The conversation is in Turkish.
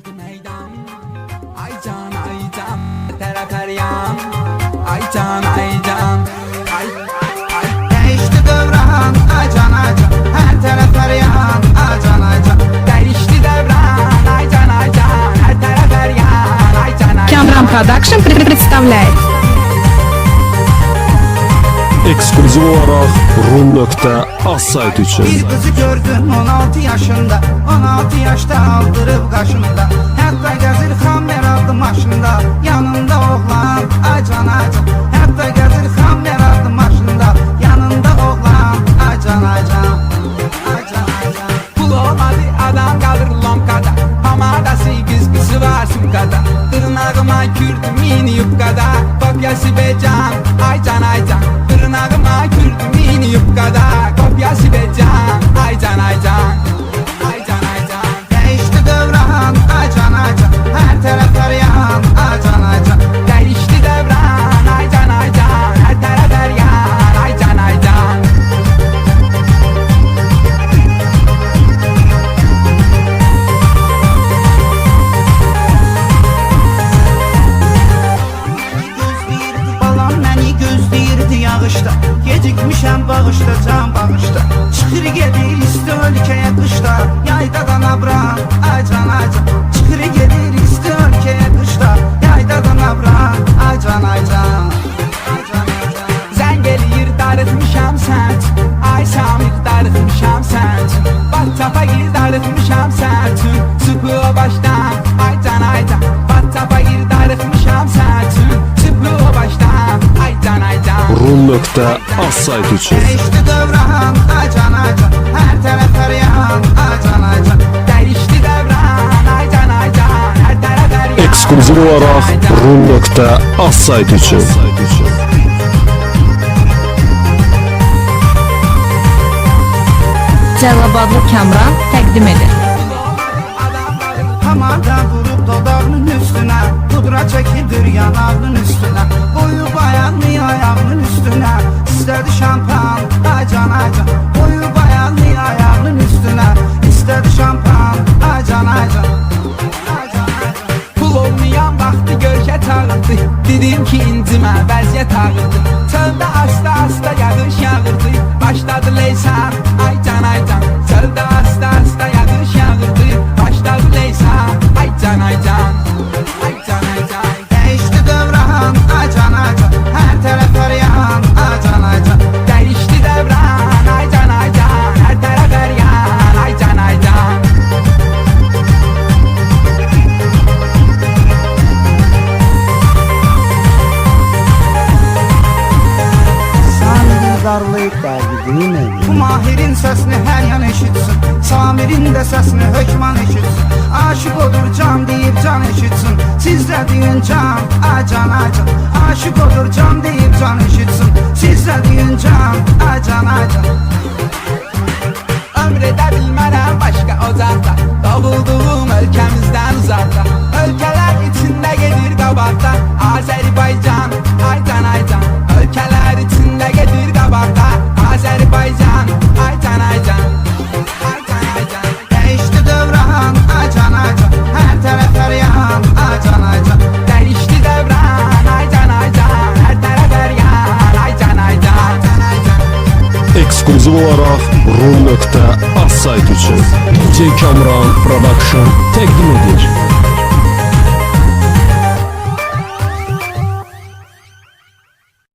Oldu meydan Aycan aycan Tere feryam Aycan aycan Ay ay Değişti devran aycan aycan, her taraf arayan aycan aycan. Değişti devran Aycan aycan Her taraf eryan Aycan aycan Камрам Продакшн представляет Eksklüziv olaraq Rum.az sayt üçün. Bir kızı gördüm 16 yaşında, 16 yaşta aldırıp kaşında. Hatta gezir hammer aldı maşında, yanında oğlan aycan aycan. Hatta gezir hammer aldı maşında, yanında oğlan aycan aycan. Aycan aycan. Pul olmadı adam kalır lomkada Pamadası güzgüsü var sumkada Tırnağıma kürdüm mini yupkada Kopyası becan Aycan aycan Tırnağıma kürdüm mini yupkada Kopyası becan Aycan aycan Aycan aycan Değişti devran aycan aycan, her taraf arayan aycan aycan. Değişti devran Aycan aycan Her taraf eryan Aycan aycan Balam məni gözləyirdi yağışda, gecikmişəm bağışda, can bağışda. Çıxır gedir isti ölkəyə qışda, yaydadan abram aycan aycan. Çıxır gedir isti ölkəyə qışda, yaydadan abram aycan aycan. Aycan aycan. Zəng eləyir darıtmışam sənt Ay Samir darıtmışam sənt Battapa gir darıtmışam sənt Sıpı o başdan Aycan aycan Battapa gir darıtmışam sənt Sıpı o başdan Aycan aycan Rum.az sayt üçün. Değişti devran aycan aycan, her taraf arayan aycan aycan. Değişti devran Aycan aycan Her taraf eryan Eksklüziv olaraq Rum.az sayt üçün. Cəlilabadlı Kamran təqdim edir. Hamada vurup dodağının üstüne, pudra çekilir yanağının üstüne. Koyup ayağını ayağının üstüne, istedi şampan aycan aycan. Koyup ayağını ayağının üstüne, istedi şampan aycan aycan. Aycan aycan. Pul olmayan vaxtı görkə çağırdı Dedim ki incimə vəziyyət ağırdı Çöldə asta asta yağış yağırdı Başladı leysan Aycan aycan Çöldə asta asta yağış yağırdı Başladı leysan Aycan aycan Aycan aycan Değişti devran aycan aycan, her taraf arayan aycan aycan. Değişti devran Aycan aycan Her taraf eryan Aycan aycan Samirin darlayıp derdi ne? Bu Mahir'in sesini her yan eşitsin, Samir'in de sesini hökman eşitsin. Aşık odur can deyip can eşitsin, siz de deyin can aycan aycan. Aşık odur can deyip can eşitsin, siz de deyin can aycan aycan. Ömr edə bilmərəm başqa ocaqda Doğulduğum ölkəmizdən uzaqda Ölkələr içində gedir qabaqda Azərbaycan, Aycan aycan Ölkələr içində gedir qabaqda Azərbaycan, Aycan aycan Aycan aycan Değişti devran aycan aycan, her taraf arayan aycan aycan. Değişti devran Aycan aycan Her tərəf eryan Aycan aycan Eksklüziv olaraq Rum.az sayt üçün. DJ Kamran Production təqdim edir.